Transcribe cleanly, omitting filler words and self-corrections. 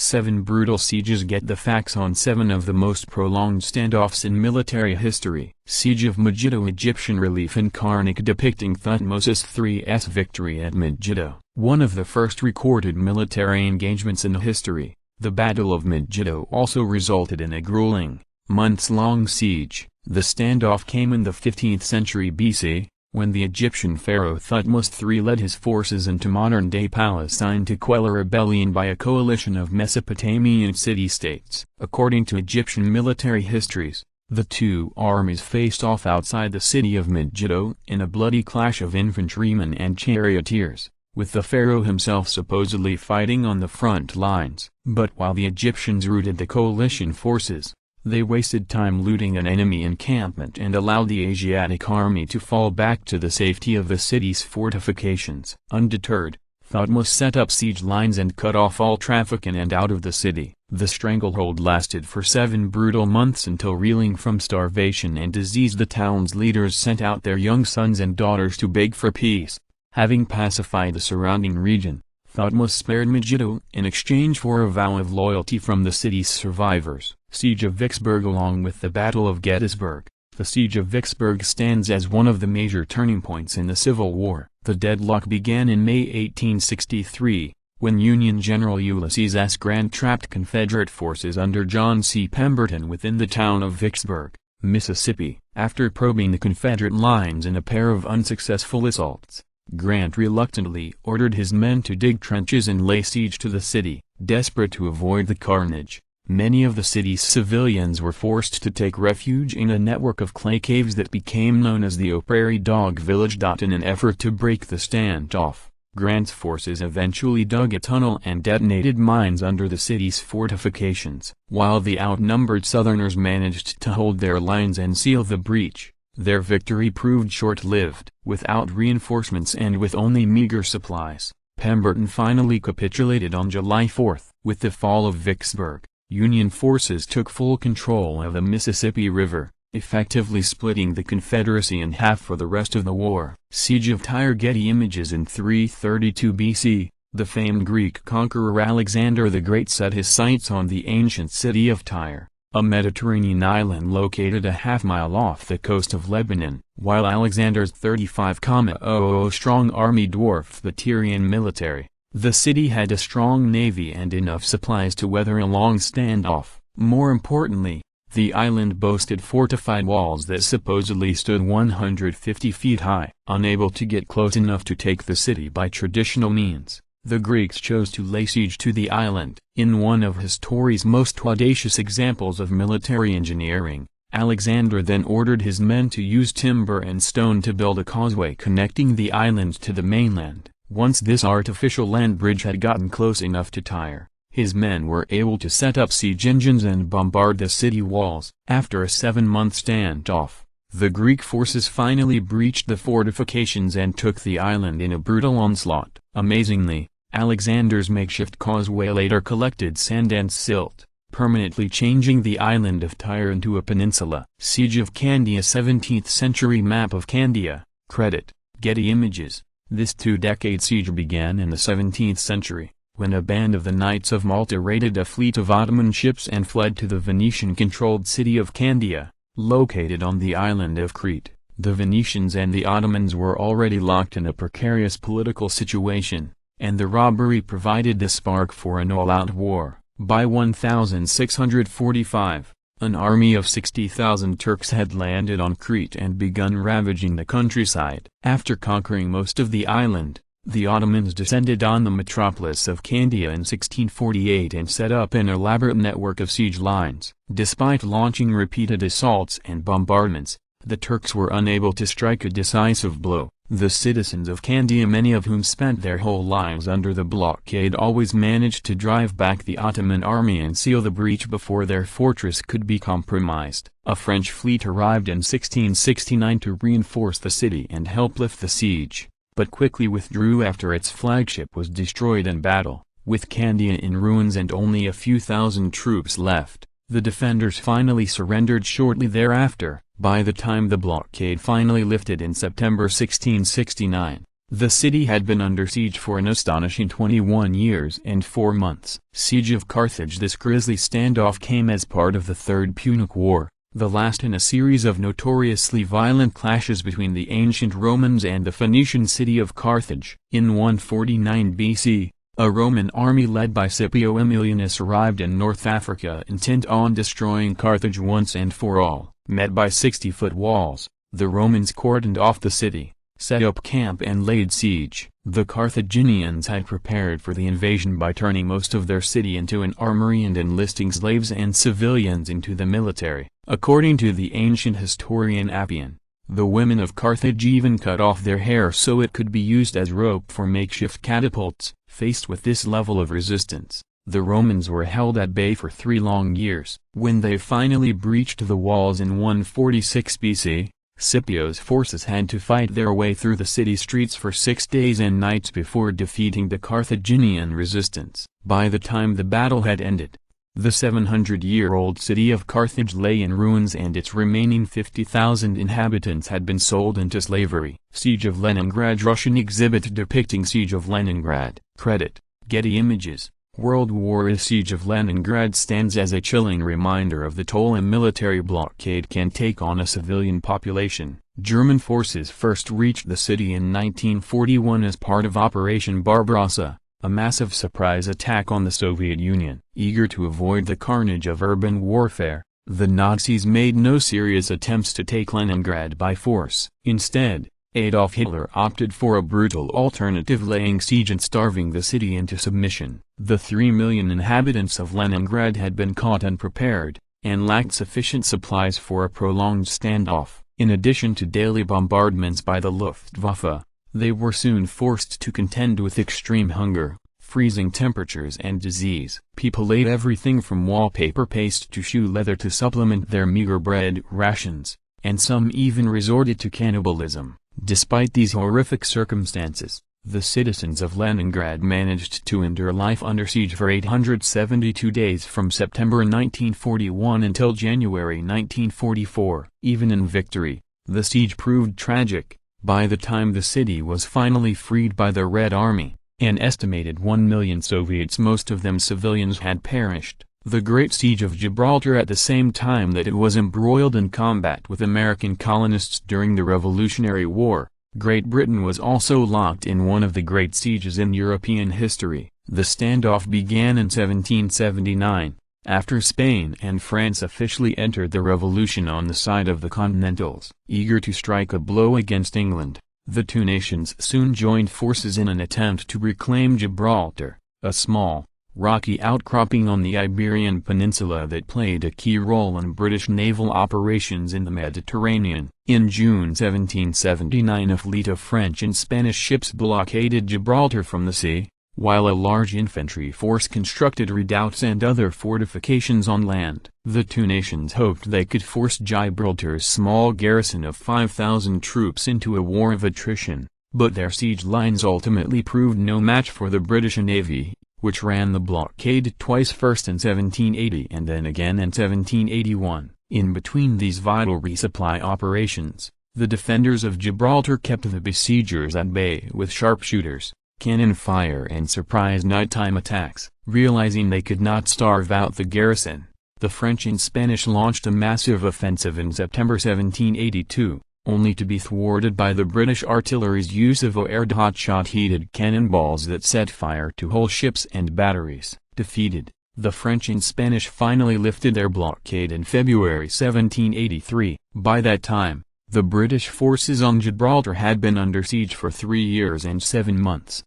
7 brutal sieges get the facts on 7 of the most prolonged standoffs in military history. Siege of Megiddo. Egyptian relief in Karnak depicting Thutmose III's victory at Megiddo. One of the first recorded military engagements in history, the Battle of Megiddo also resulted in a grueling, months-long siege. The standoff came in the 15th century BC, when the Egyptian pharaoh Thutmose III led his forces into modern-day Palestine to quell a rebellion by a coalition of Mesopotamian city-states. According to Egyptian military histories, the two armies faced off outside the city of Megiddo in a bloody clash of infantrymen and charioteers, with the pharaoh himself supposedly fighting on the front lines. But while the Egyptians routed the coalition forces, they wasted time looting an enemy encampment and allowed the Asiatic army to fall back to the safety of the city's fortifications. Undeterred, Thutmose set up siege lines and cut off all traffic in and out of the city. The stranglehold lasted for 7 brutal months until, reeling from starvation and disease, the town's leaders sent out their young sons and daughters to beg for peace. Having pacified the surrounding region, Thutmose spared Megiddo in exchange for a vow of loyalty from the city's survivors. Siege of Vicksburg. Along with the Battle of Gettysburg, the Siege of Vicksburg stands as one of the major turning points in the Civil War. The deadlock began in May 1863, when Union General Ulysses S. Grant trapped Confederate forces under John C. Pemberton within the town of Vicksburg, Mississippi. After probing the Confederate lines in a pair of unsuccessful assaults, Grant reluctantly ordered his men to dig trenches and lay siege to the city. Desperate to avoid the carnage, many of the city's civilians were forced to take refuge in a network of clay caves that became known as the Prairie Dog Village. In an effort to break the standoff, Grant's forces eventually dug a tunnel and detonated mines under the city's fortifications. While the outnumbered Southerners managed to hold their lines and seal the breach, their victory proved short-lived. Without reinforcements and with only meager supplies, Pemberton finally capitulated on July 4. With the fall of Vicksburg, Union forces took full control of the Mississippi River, effectively splitting the Confederacy in half for the rest of the war. Siege of Tyre. Getty images. In 332 BC, the famed Greek conqueror Alexander the Great set his sights on the ancient city of Tyre, a Mediterranean island located a half-mile off the coast of Lebanon. While Alexander's 35,000 strong army dwarfed the Tyrian military, the city had a strong navy and enough supplies to weather a long standoff. More importantly, the island boasted fortified walls that supposedly stood 150 feet high. Unable to get close enough to take the city by traditional means, the Greeks chose to lay siege to the island. In one of history's most audacious examples of military engineering, Alexander then ordered his men to use timber and stone to build a causeway connecting the island to the mainland. Once this artificial land bridge had gotten close enough to Tyre, his men were able to set up siege engines and bombard the city walls. After a 7-month standoff, the Greek forces finally breached the fortifications and took the island in a brutal onslaught. Amazingly, Alexander's makeshift causeway later collected sand and silt, permanently changing the island of Tyre into a peninsula. Siege of Candia. 17th century map of Candia, credit, Getty Images. This 2-decade siege began in the 17th century, when a band of the Knights of Malta raided a fleet of Ottoman ships and fled to the Venetian-controlled city of Candia, located on the island of Crete. The Venetians and the Ottomans were already locked in a precarious political situation, and the robbery provided the spark for an all-out war. By 1645, an army of 60,000 Turks had landed on Crete and begun ravaging the countryside. After conquering most of the island, the Ottomans descended on the metropolis of Candia in 1648 and set up an elaborate network of siege lines. Despite launching repeated assaults and bombardments, the Turks were unable to strike a decisive blow. The citizens of Candia, many of whom spent their whole lives under the blockade, always managed to drive back the Ottoman army and seal the breach before their fortress could be compromised. A French fleet arrived in 1669 to reinforce the city and help lift the siege, but quickly withdrew after its flagship was destroyed in battle. With Candia in ruins and only a few thousand troops left, the defenders finally surrendered shortly thereafter. By the time the blockade finally lifted in September 1669, The city had been under siege for an astonishing 21 years and 4 months. Siege of Carthage. This grisly standoff came as part of the Third Punic War, the last in a series of notoriously violent clashes between the ancient Romans and the Phoenician city of Carthage. In 149 BC, a Roman army led by Scipio Aemilianus arrived in North Africa intent on destroying Carthage once and for all. Met by 60-foot walls, the Romans cordoned off the city, set up camp and laid siege. The Carthaginians had prepared for the invasion by turning most of their city into an armory and enlisting slaves and civilians into the military. According to the ancient historian Appian, the women of Carthage even cut off their hair so it could be used as rope for makeshift catapults. Faced with this level of resistance, the Romans were held at bay for 3 long years. When they finally breached the walls in 146 BC, Scipio's forces had to fight their way through the city streets for 6 days and nights before defeating the Carthaginian resistance. By the time the battle had ended, the 700-year-old city of Carthage lay in ruins and its remaining 50,000 inhabitants had been sold into slavery. Siege of Leningrad. Russian exhibit depicting Siege of Leningrad. Credit: Getty Images. World War I. Siege of Leningrad stands as a chilling reminder of the toll a military blockade can take on a civilian population. German forces first reached the city in 1941 as part of Operation Barbarossa, a massive surprise attack on the Soviet Union. Eager to avoid the carnage of urban warfare, the Nazis made no serious attempts to take Leningrad by force. Instead, Adolf Hitler opted for a brutal alternative, laying siege and starving the city into submission. The 3 million inhabitants of Leningrad had been caught unprepared, and lacked sufficient supplies for a prolonged standoff. In addition to daily bombardments by the Luftwaffe, they were soon forced to contend with extreme hunger, freezing temperatures and disease. People ate everything from wallpaper paste to shoe leather to supplement their meager bread rations, and some even resorted to cannibalism. Despite these horrific circumstances, the citizens of Leningrad managed to endure life under siege for 872 days from September 1941 until January 1944. Even in victory, the siege proved tragic. By the time the city was finally freed by the Red Army, an estimated 1 million Soviets, most of them civilians, had perished. The Great Siege of Gibraltar. At the same time that it was embroiled in combat with American colonists during the Revolutionary War, Great Britain was also locked in one of the great sieges in European history. The standoff began in 1779, after Spain and France officially entered the revolution on the side of the Continentals. Eager to strike a blow against England, the two nations soon joined forces in an attempt to reclaim Gibraltar, a small, rocky outcropping on the Iberian Peninsula that played a key role in British naval operations in the Mediterranean. In June 1779, a fleet of French and Spanish ships blockaded Gibraltar from the sea, while a large infantry force constructed redoubts and other fortifications on land. The two nations hoped they could force Gibraltar's small garrison of 5,000 troops into a war of attrition, but their siege lines ultimately proved no match for the British Navy, which ran the blockade twice, first in 1780 and then again in 1781. In between these vital resupply operations, the defenders of Gibraltar kept the besiegers at bay with sharpshooters, cannon fire and surprise nighttime attacks. Realizing they could not starve out the garrison, the French and Spanish launched a massive offensive in September 1782, only to be thwarted by the British artillery's use of ORD hot-shot-heated cannonballs that set fire to whole ships and batteries. Defeated, the French and Spanish finally lifted their blockade in February 1783. By that time, the British forces on Gibraltar had been under siege for 3 years and 7 months.